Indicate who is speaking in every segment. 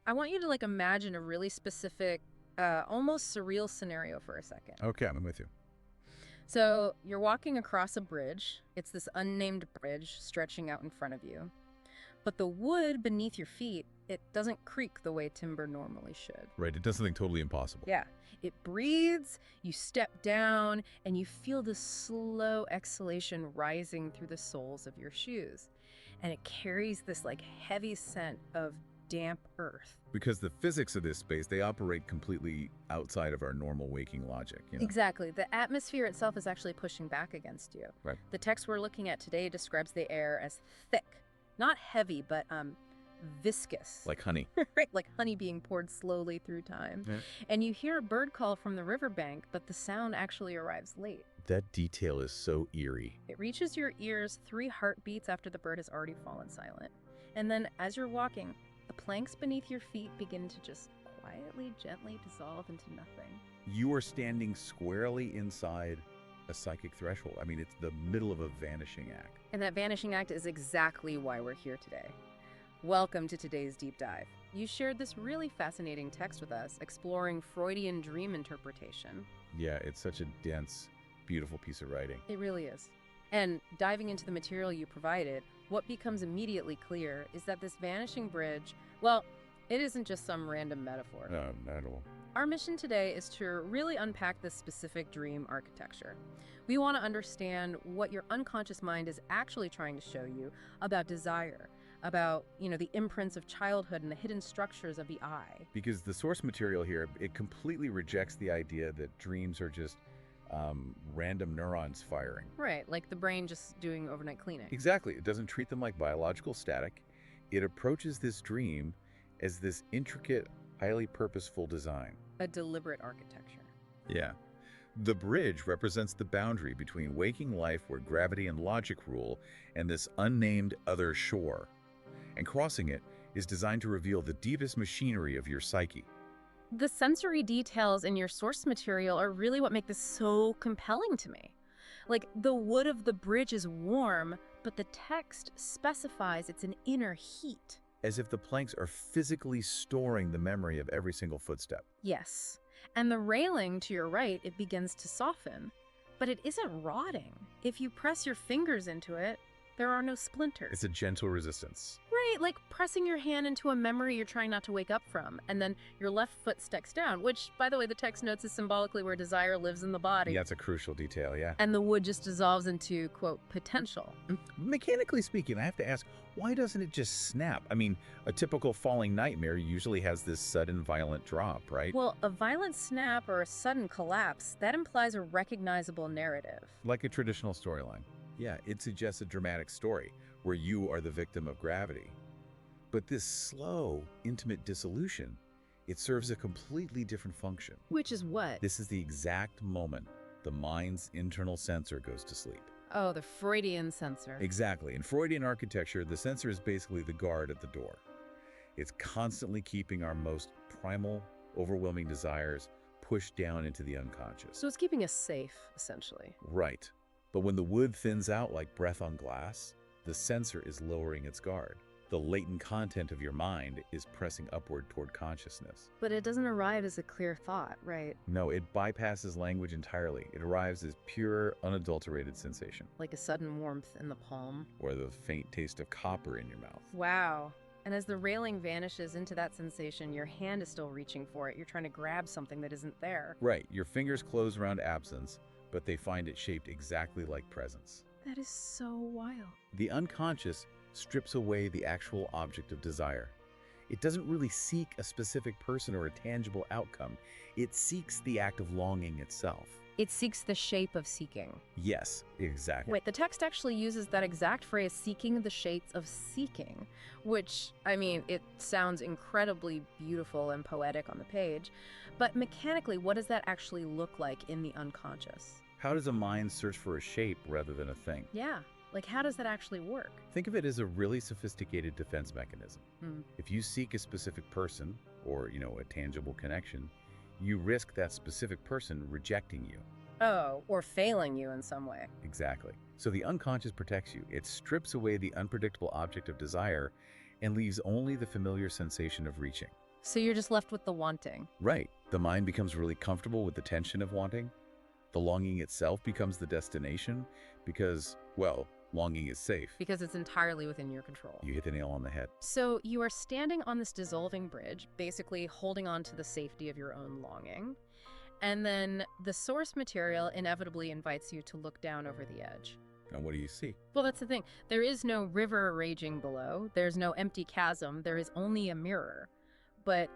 Speaker 1: I want you to like imagine a really specific, almost surreal scenario for a second.
Speaker 2: Okay, I'm with you.
Speaker 1: So you're walking across a bridge. It's this unnamed bridge stretching out in front of you. But the wood beneath your feet, it doesn't creak the way timber normally should.
Speaker 2: Right, it does something totally impossible.
Speaker 1: Yeah, it breathes, you step down, and you feel this slow exhalation rising through the soles of your shoes. And it carries this like heavy scent of damp earth.
Speaker 2: Because the physics of this space, they operate completely outside of our normal waking logic.
Speaker 1: Exactly. The atmosphere itself is actually pushing back against you.
Speaker 2: Right.
Speaker 1: The text we're looking at today describes the air as thick. Not heavy, but viscous.
Speaker 2: Like honey.
Speaker 1: Right, like honey being poured slowly through time.
Speaker 2: Yeah.
Speaker 1: And you hear a bird call from the riverbank, but the sound actually arrives late.
Speaker 2: That detail is so eerie.
Speaker 1: It reaches your ears 3 heartbeats after the bird has already fallen silent. And then as you're walking, the planks beneath your feet begin to just quietly, gently dissolve into nothing.
Speaker 2: You are standing squarely inside a psychic threshold. I mean, it's the middle of a vanishing act.
Speaker 1: And that vanishing act is exactly why we're here today. Welcome to today's deep dive. You shared this really fascinating text with us, exploring Freudian dream interpretation.
Speaker 2: Yeah, it's such a dense, beautiful piece of writing.
Speaker 1: It really is. And diving into the material you provided, what becomes immediately clear is that this vanishing bridge, well, it isn't just some random metaphor.
Speaker 2: No, not at all.
Speaker 1: Our mission today is to really unpack this specific dream architecture. We want to understand what your unconscious mind is actually trying to show you about desire, about, the imprints of childhood and the hidden structures of the eye.
Speaker 2: Because the source material here, it completely rejects the idea that dreams are just random neurons firing.
Speaker 1: Right, like the brain just doing overnight cleaning.
Speaker 2: Exactly. It doesn't treat them like biological static. It approaches this dream as this intricate, highly purposeful design.
Speaker 1: A deliberate architecture.
Speaker 2: Yeah. The bridge represents the boundary between waking life where gravity and logic rule and this unnamed other shore. And crossing it is designed to reveal the deepest machinery of your psyche.
Speaker 1: The sensory details in your source material are really what make this so compelling to me. Like, the wood of the bridge is warm, but the text specifies it's an inner heat.
Speaker 2: As if the planks are physically storing the memory of every single footstep.
Speaker 1: Yes. And the railing to your right, it begins to soften. But it isn't rotting. If you press your fingers into it, there are no splinters.
Speaker 2: It's a gentle resistance.
Speaker 1: Right, like pressing your hand into a memory you're trying not to wake up from, and then your left foot steps down, which, by the way, the text notes is symbolically where desire lives in the body.
Speaker 2: Yeah, it's a crucial detail, yeah.
Speaker 1: And the wood just dissolves into, quote, potential.
Speaker 2: Mechanically speaking, I have to ask, why doesn't it just snap? I mean, a typical falling nightmare usually has this sudden violent drop, right?
Speaker 1: Well, a violent snap or a sudden collapse, that implies a recognizable narrative.
Speaker 2: Like a traditional storyline. Yeah, it suggests a dramatic story where you are the victim of gravity. But this slow, intimate dissolution, it serves a completely different function.
Speaker 1: Which is what?
Speaker 2: This is the exact moment the mind's internal sensor goes to sleep.
Speaker 1: Oh, the Freudian sensor.
Speaker 2: Exactly. In Freudian architecture, the sensor is basically the guard at the door. It's constantly keeping our most primal, overwhelming desires pushed down into the unconscious.
Speaker 1: So it's keeping us safe, essentially.
Speaker 2: Right. But when the wood thins out like breath on glass, the sensor is lowering its guard. The latent content of your mind is pressing upward toward consciousness.
Speaker 1: But it doesn't arrive as a clear thought, right?
Speaker 2: No, it bypasses language entirely. It arrives as pure, unadulterated sensation.
Speaker 1: Like a sudden warmth in the palm.
Speaker 2: Or the faint taste of copper in your mouth.
Speaker 1: Wow. And as the railing vanishes into that sensation, your hand is still reaching for it. You're trying to grab something that isn't there.
Speaker 2: Right. Your fingers close around absence, but they find it shaped exactly like presence.
Speaker 1: That is so wild.
Speaker 2: The unconscious strips away the actual object of desire. It doesn't really seek a specific person or a tangible outcome. It seeks the act of longing itself.
Speaker 1: It seeks the shape of seeking.
Speaker 2: Yes, exactly.
Speaker 1: Wait, the text actually uses that exact phrase, seeking the shapes of seeking, which, I mean, it sounds incredibly beautiful and poetic on the page, but mechanically, what does that actually look like in the unconscious?
Speaker 2: How does a mind search for a shape rather than a thing?
Speaker 1: Yeah, like how does that actually work?
Speaker 2: Think of it as a really sophisticated defense mechanism. If you seek a specific person or, a tangible connection, you risk that specific person rejecting you.
Speaker 1: Oh, or failing you in some way.
Speaker 2: Exactly. So the unconscious protects you. It strips away the unpredictable object of desire and leaves only the familiar sensation of reaching.
Speaker 1: So you're just left with the wanting.
Speaker 2: Right. The mind becomes really comfortable with the tension of wanting. The longing itself becomes the destination because, well, longing is safe.
Speaker 1: Because it's entirely within your control.
Speaker 2: You hit the nail on the head.
Speaker 1: So you are standing on this dissolving bridge, basically holding on to the safety of your own longing. And then the source material inevitably invites you to look down over the edge.
Speaker 2: And what do you see?
Speaker 1: Well, that's the thing. There is no river raging below. There's no empty chasm. There is only a mirror. But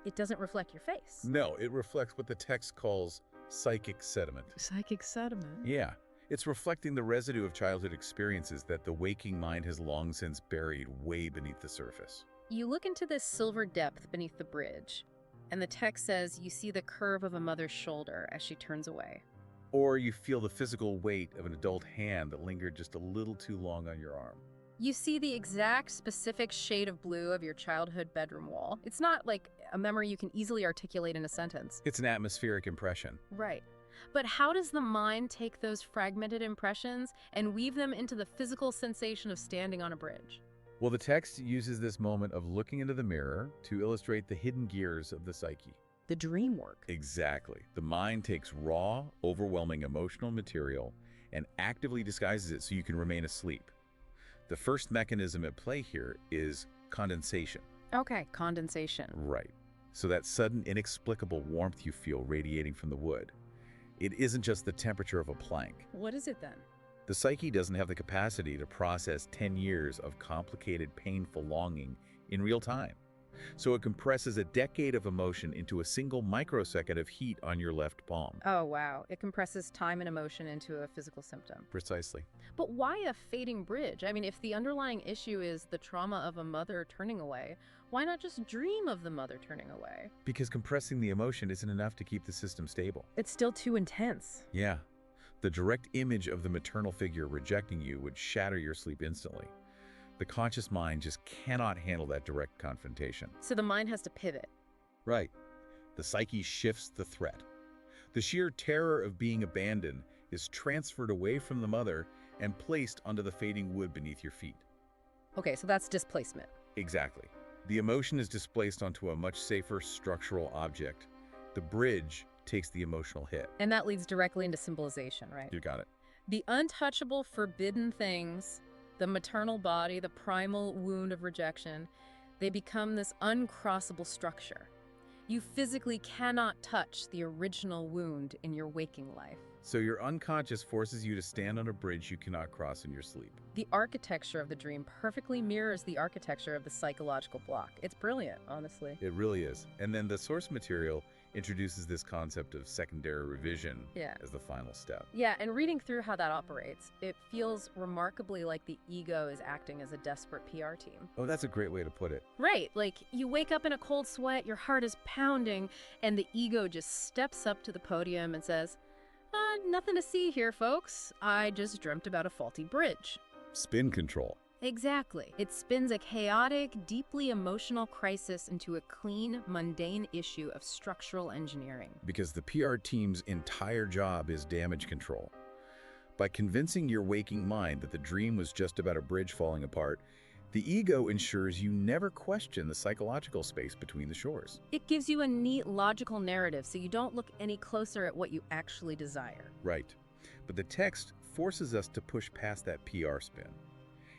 Speaker 1: it doesn't reflect your face.
Speaker 2: No, it reflects what the text calls psychic sediment.
Speaker 1: Psychic sediment?
Speaker 2: Yeah. It's reflecting the residue of childhood experiences that the waking mind has long since buried way beneath the surface.
Speaker 1: You look into this silver depth beneath the bridge, and the text says you see the curve of a mother's shoulder as she turns away.
Speaker 2: Or you feel the physical weight of an adult hand that lingered just a little too long on your arm.
Speaker 1: You see the exact specific shade of blue of your childhood bedroom wall. It's not like a memory you can easily articulate in a sentence.
Speaker 2: It's an atmospheric impression.
Speaker 1: Right. But how does the mind take those fragmented impressions and weave them into the physical sensation of standing on a bridge?
Speaker 2: Well, the text uses this moment of looking into the mirror to illustrate the hidden gears of the psyche.
Speaker 1: The dream work.
Speaker 2: Exactly. The mind takes raw, overwhelming emotional material and actively disguises it so you can remain asleep. The first mechanism at play here is condensation.
Speaker 1: Okay, condensation.
Speaker 2: Right. So that sudden, inexplicable warmth you feel radiating from the wood. It isn't just the temperature of a plank.
Speaker 1: What is it then?
Speaker 2: The psyche doesn't have the capacity to process 10 years of complicated, painful longing in real time. So it compresses a decade of emotion into a single microsecond of heat on your left palm.
Speaker 1: Oh, wow. It compresses time and emotion into a physical symptom.
Speaker 2: Precisely.
Speaker 1: But why a fading bridge? I mean, if the underlying issue is the trauma of a mother turning away, why not just dream of the mother turning away?
Speaker 2: Because compressing the emotion isn't enough to keep the system stable.
Speaker 1: It's still too intense.
Speaker 2: Yeah. The direct image of the maternal figure rejecting you would shatter your sleep instantly. The conscious mind just cannot handle that direct confrontation.
Speaker 1: So the mind has to pivot.
Speaker 2: Right. The psyche shifts the threat. The sheer terror of being abandoned is transferred away from the mother and placed onto the fading wood beneath your feet.
Speaker 1: Okay, so that's displacement.
Speaker 2: Exactly. The emotion is displaced onto a much safer structural object. The bridge takes the emotional hit.
Speaker 1: And that leads directly into symbolization, right?
Speaker 2: You got it.
Speaker 1: The untouchable, forbidden things, the maternal body, the primal wound of rejection, they become this uncrossable structure. You physically cannot touch the original wound in your waking life.
Speaker 2: So your unconscious forces you to stand on a bridge you cannot cross in your sleep.
Speaker 1: The architecture of the dream perfectly mirrors the architecture of the psychological block. It's brilliant, honestly.
Speaker 2: It really is. And then the source material introduces this concept of secondary revision as the final step.
Speaker 1: Yeah, and reading through how that operates, it feels remarkably like the ego is acting as a desperate PR team.
Speaker 2: Oh, that's a great way to put it.
Speaker 1: Right, like you wake up in a cold sweat, your heart is pounding, and the ego just steps up to the podium and says, nothing to see here, folks. I just dreamt about a faulty bridge.
Speaker 2: Spin control.
Speaker 1: Exactly. It spins a chaotic, deeply emotional crisis into a clean, mundane issue of structural engineering.
Speaker 2: Because the PR team's entire job is damage control. By convincing your waking mind that the dream was just about a bridge falling apart, the ego ensures you never question the psychological space between the shores.
Speaker 1: It gives you a neat, logical narrative so you don't look any closer at what you actually desire.
Speaker 2: Right. But the text forces us to push past that PR spin.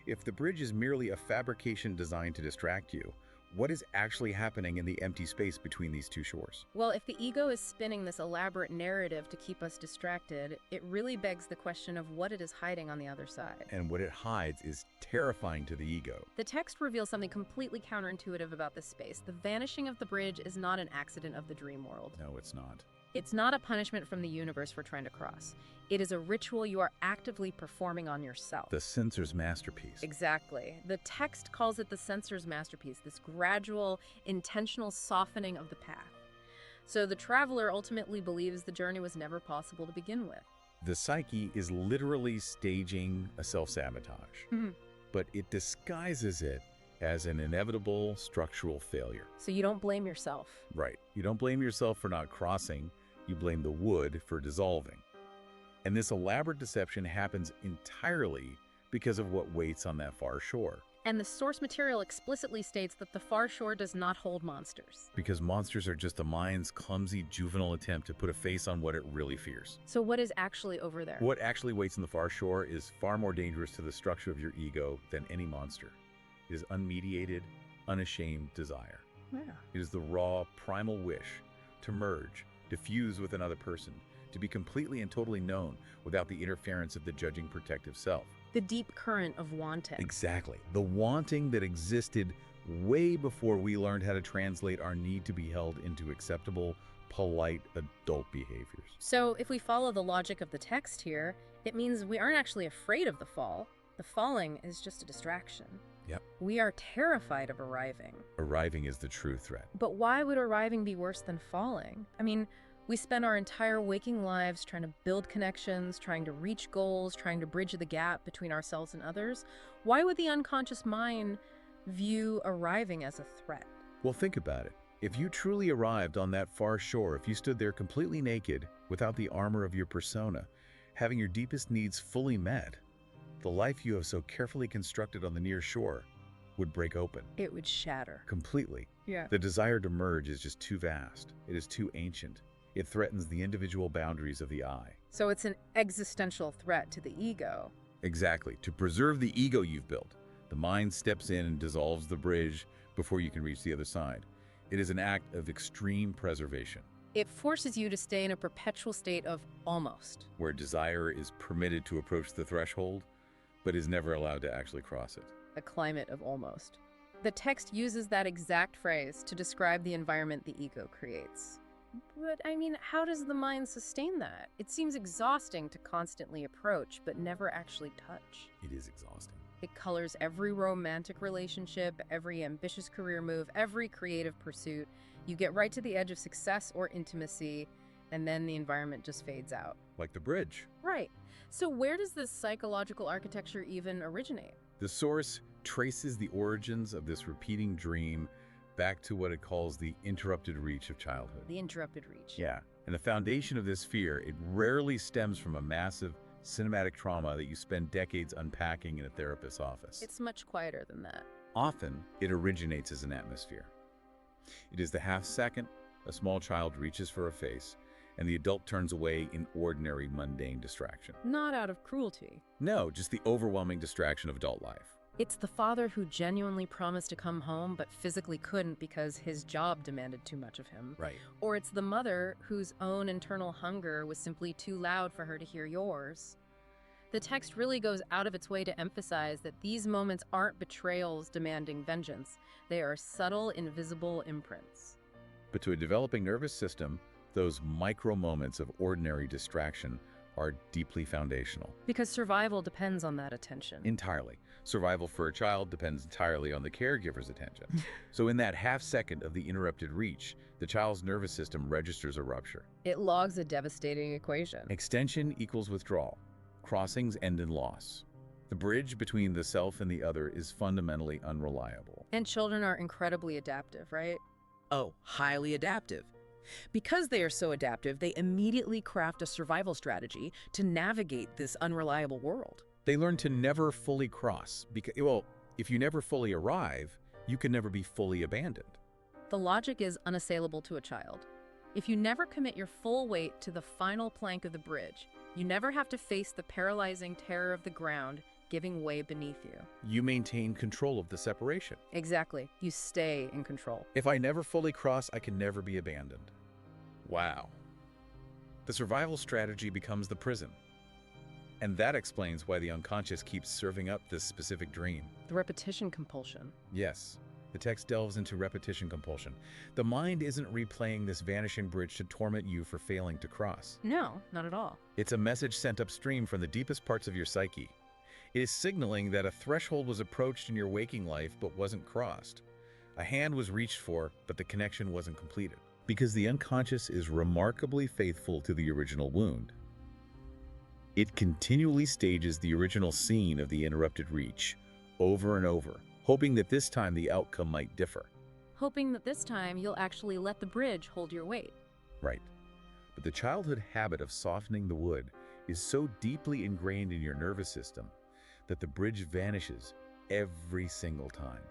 Speaker 2: If the bridge is merely a fabrication designed to distract you, what is actually happening in the empty space between these two shores?
Speaker 1: Well, if the ego is spinning this elaborate narrative to keep us distracted, it really begs the question of what it is hiding on the other side.
Speaker 2: And what it hides is terrifying to the ego.
Speaker 1: The text reveals something completely counterintuitive about this space. The vanishing of the bridge is not an accident of the dream world.
Speaker 2: No, it's not.
Speaker 1: It's not a punishment from the universe for trying to cross. It is a ritual you are actively performing on yourself.
Speaker 2: The censor's masterpiece.
Speaker 1: Exactly. The text calls it the censor's masterpiece, this gradual, intentional softening of the path. So the traveler ultimately believes the journey was never possible to begin with.
Speaker 2: The psyche is literally staging a self-sabotage, but it disguises it as an inevitable structural failure.
Speaker 1: So you don't blame yourself.
Speaker 2: Right. You don't blame yourself for not crossing, you blame the wood for dissolving. And this elaborate deception happens entirely because of what waits on that far shore.
Speaker 1: And the source material explicitly states that the far shore does not hold monsters.
Speaker 2: Because monsters are just the mind's clumsy juvenile attempt to put a face on what it really fears.
Speaker 1: So what is actually over there?
Speaker 2: What actually waits on the far shore is far more dangerous to the structure of your ego than any monster. It is unmediated, unashamed desire.
Speaker 1: Yeah.
Speaker 2: It is the raw, primal wish to merge, to fuse with another person, to be completely and totally known without the interference of the judging protective self.
Speaker 1: The deep current of wanting.
Speaker 2: Exactly. The wanting that existed way before we learned how to translate our need to be held into acceptable, polite adult behaviors.
Speaker 1: So if we follow the logic of the text here, it means we aren't actually afraid of the fall. The falling is just a distraction.
Speaker 2: Yep.
Speaker 1: We are terrified of arriving.
Speaker 2: Arriving is the true threat.
Speaker 1: But why would arriving be worse than falling? I mean, we spend our entire waking lives trying to build connections, trying to reach goals, trying to bridge the gap between ourselves and others. Why would the unconscious mind view arriving as a threat?
Speaker 2: Well, think about it. If you truly arrived on that far shore, if you stood there completely naked, without the armor of your persona, having your deepest needs fully met, the life you have so carefully constructed on the near shore would break open.
Speaker 1: It would shatter.
Speaker 2: Completely.
Speaker 1: Yeah.
Speaker 2: The desire to merge is just too vast. It is too ancient. It threatens the individual boundaries of the I.
Speaker 1: So it's an existential threat to the ego.
Speaker 2: Exactly. To preserve the ego you've built, the mind steps in and dissolves the bridge before you can reach the other side. It is an act of extreme preservation,
Speaker 1: It forces you to stay in a perpetual state of almost.
Speaker 2: where desire is permitted to approach the threshold, but is never allowed to actually cross it.
Speaker 1: A climate of almost. The text uses that exact phrase to describe the environment the ego creates. But, I mean, how does the mind sustain that? It seems exhausting to constantly approach, but never actually touch.
Speaker 2: It is exhausting.
Speaker 1: It colors every romantic relationship, every ambitious career move, every creative pursuit. You get right to the edge of success or intimacy, and then the environment just fades out.
Speaker 2: Like the bridge.
Speaker 1: Right. So where does this psychological architecture even originate?
Speaker 2: The source traces the origins of this repeating dream back to what it calls the interrupted reach of childhood.
Speaker 1: The interrupted reach.
Speaker 2: Yeah. And the foundation of this fear, it rarely stems from a massive cinematic trauma that you spend decades unpacking in a therapist's office.
Speaker 1: It's much quieter than that.
Speaker 2: Often, it originates as an atmosphere. It is the half second a small child reaches for a face, and the adult turns away in ordinary, mundane distraction.
Speaker 1: Not out of cruelty.
Speaker 2: No, just the overwhelming distraction of adult life.
Speaker 1: It's the father who genuinely promised to come home but physically couldn't because his job demanded too much of him.
Speaker 2: Right.
Speaker 1: Or it's the mother whose own internal hunger was simply too loud for her to hear yours. The text really goes out of its way to emphasize that these moments aren't betrayals demanding vengeance. They are subtle, invisible imprints.
Speaker 2: But to a developing nervous system, those micro moments of ordinary distraction are deeply foundational.
Speaker 1: Because survival depends on that attention.
Speaker 2: Entirely. Survival for a child depends entirely on the caregiver's attention. So in that half second of the interrupted reach, the child's nervous system registers a rupture.
Speaker 1: It logs a devastating equation.
Speaker 2: Extension equals withdrawal. Crossings end in loss. The bridge between the self and the other is fundamentally unreliable.
Speaker 1: And children are incredibly adaptive, right?
Speaker 3: Oh, highly adaptive. Because they are so adaptive, they immediately craft a survival strategy to navigate this unreliable world.
Speaker 2: They learn to never fully cross because, well, if you never fully arrive, you can never be fully abandoned.
Speaker 1: The logic is unassailable to a child. If you never commit your full weight to the final plank of the bridge, you never have to face the paralyzing terror of the ground giving way beneath you.
Speaker 2: You maintain control of the separation.
Speaker 1: Exactly. You stay in control.
Speaker 2: If I never fully cross, I can never be abandoned. Wow. The survival strategy becomes the prison. And that explains why the unconscious keeps serving up this specific dream.
Speaker 1: The repetition compulsion.
Speaker 2: Yes, the text delves into repetition compulsion. The mind isn't replaying this vanishing bridge to torment you for failing to cross.
Speaker 1: No, not at all.
Speaker 2: It's a message sent upstream from the deepest parts of your psyche. It is signaling that a threshold was approached in your waking life but wasn't crossed. A hand was reached for, but the connection wasn't completed. Because the unconscious is remarkably faithful to the original wound. It continually stages the original scene of the interrupted reach, over and over, hoping that this time the outcome might differ.
Speaker 1: Hoping that this time you'll actually let the bridge hold your weight.
Speaker 2: Right. But the childhood habit of softening the wood is so deeply ingrained in your nervous system that the bridge vanishes every single time.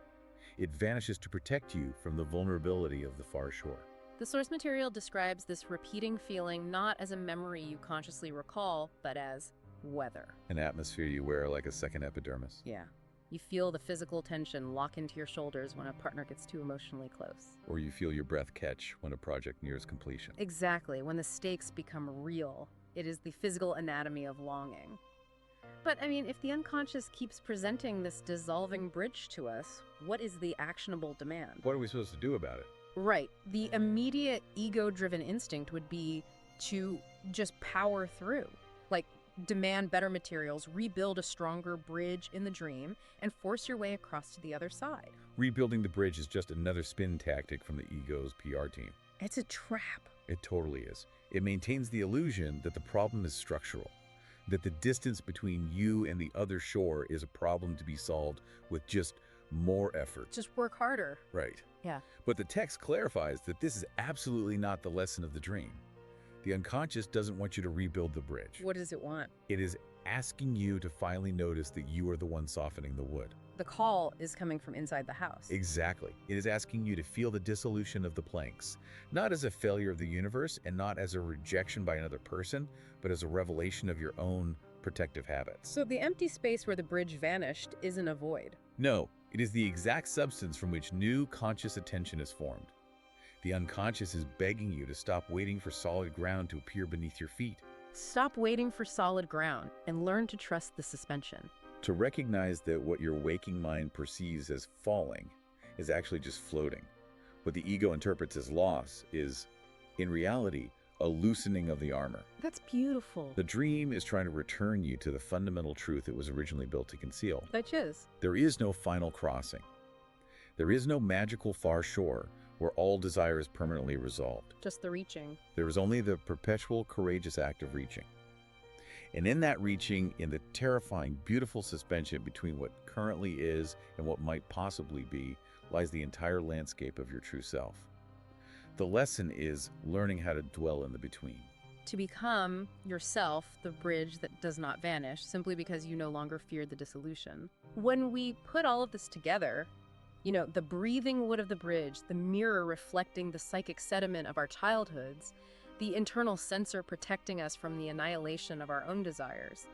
Speaker 2: It vanishes to protect you from the vulnerability of the far shore.
Speaker 1: The source material describes this repeating feeling not as a memory you consciously recall, but as weather.
Speaker 2: An atmosphere you wear like a second epidermis.
Speaker 1: Yeah. You feel the physical tension lock into your shoulders when a partner gets too emotionally close.
Speaker 2: Or you feel your breath catch when a project nears completion.
Speaker 1: Exactly. When the stakes become real, it is the physical anatomy of longing. But, I mean, if the unconscious keeps presenting this dissolving bridge to us, what is the actionable demand?
Speaker 2: What are we supposed to do about it?
Speaker 1: Right. The immediate ego-driven instinct would be to just power through. Like, demand better materials, rebuild a stronger bridge in the dream, and force your way across to the other side.
Speaker 2: Rebuilding the bridge is just another spin tactic from the ego's PR team.
Speaker 1: It's a trap.
Speaker 2: It totally is. It maintains the illusion that the problem is structural, that the distance between you and the other shore is a problem to be solved with just more effort.
Speaker 1: Just work harder.
Speaker 2: Right.
Speaker 1: Yeah.
Speaker 2: But the text clarifies that this is absolutely not the lesson of the dream. The unconscious doesn't want you to rebuild the bridge.
Speaker 1: What does it want?
Speaker 2: It is asking you to finally notice that you are the one softening the wood.
Speaker 1: The call is coming from inside the house.
Speaker 2: Exactly. It is asking you to feel the dissolution of the planks, not as a failure of the universe and not as a rejection by another person, but as a revelation of your own protective habits.
Speaker 1: So the empty space where the bridge vanished isn't a void.
Speaker 2: No, it is the exact substance from which new conscious attention is formed. The unconscious is begging you to stop waiting for solid ground to appear beneath your feet.
Speaker 1: Stop waiting for solid ground and learn to trust the suspension.
Speaker 2: To recognize that what your waking mind perceives as falling is actually just floating. What the ego interprets as loss is, in reality, a loosening of the armor.
Speaker 1: That's beautiful.
Speaker 2: The dream is trying to return you to the fundamental truth it was originally built to conceal.
Speaker 1: Which is?
Speaker 2: There is no final crossing. There is no magical far shore where all desire is permanently resolved.
Speaker 1: Just the reaching.
Speaker 2: There is only the perpetual, courageous act of reaching. And in that reaching, in the terrifying, beautiful suspension between what currently is and what might possibly be, lies the entire landscape of your true self. The lesson is learning how to dwell in the between.
Speaker 1: To become yourself the bridge that does not vanish simply because you no longer fear the dissolution. When we put all of this together, you know, the breathing wood of the bridge, the mirror reflecting the psychic sediment of our childhoods, the internal sensor protecting us from the annihilation of our own desires.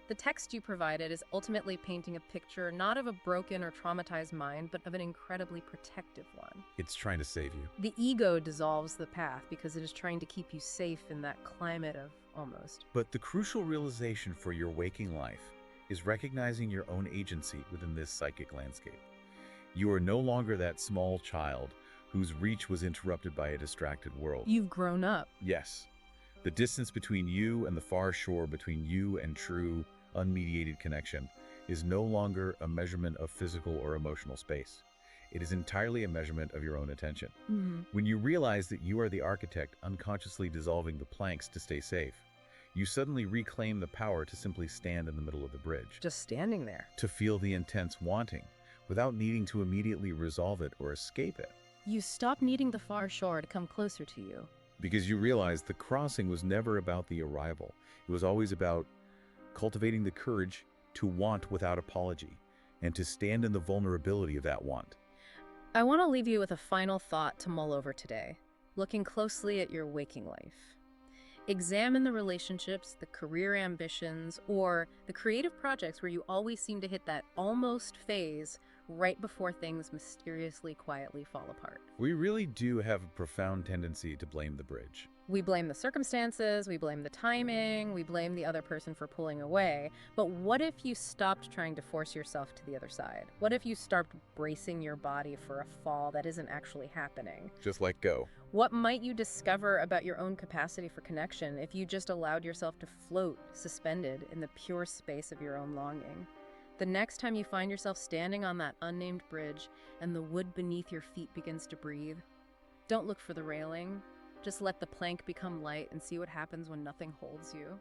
Speaker 1: The text you provided is ultimately painting a picture not of a broken or traumatized mind, but of an incredibly protective one.
Speaker 2: It's trying to save you.
Speaker 1: The ego dissolves the path because it is trying to keep you safe in that climate of almost.
Speaker 2: But the crucial realization for your waking life is recognizing your own agency within this psychic landscape. You are no longer that small child whose reach was interrupted by a distracted world.
Speaker 1: You've grown up.
Speaker 2: Yes. The distance between you and the far shore, between you and true, unmediated connection, is no longer a measurement of physical or emotional space. It is entirely a measurement of your own attention.
Speaker 1: Mm-hmm.
Speaker 2: When you realize that you are the architect unconsciously dissolving the planks to stay safe, you suddenly reclaim the power to simply stand in the middle of the bridge.
Speaker 1: Just standing there.
Speaker 2: To feel the intense wanting, without needing to immediately resolve it or escape it.
Speaker 1: You stop needing the far shore to come closer to you.
Speaker 2: Because you realize the crossing was never about the arrival. It was always about cultivating the courage to want without apology and to stand in the vulnerability of that want.
Speaker 1: I want to leave you with a final thought to mull over today, looking closely at your waking life. Examine the relationships, the career ambitions, or the creative projects where you always seem to hit that almost phase right before things mysteriously, quietly fall apart.
Speaker 2: We really do have a profound tendency to blame the bridge.
Speaker 1: We blame the circumstances, we blame the timing, we blame the other person for pulling away. But what if you stopped trying to force yourself to the other side? What if you stopped bracing your body for a fall that isn't actually happening?
Speaker 2: Just let go.
Speaker 1: What might you discover about your own capacity for connection if you just allowed yourself to float, suspended in the pure space of your own longing? The next time you find yourself standing on that unnamed bridge and the wood beneath your feet begins to breathe, don't look for the railing. Just let the plank become light and see what happens when nothing holds you.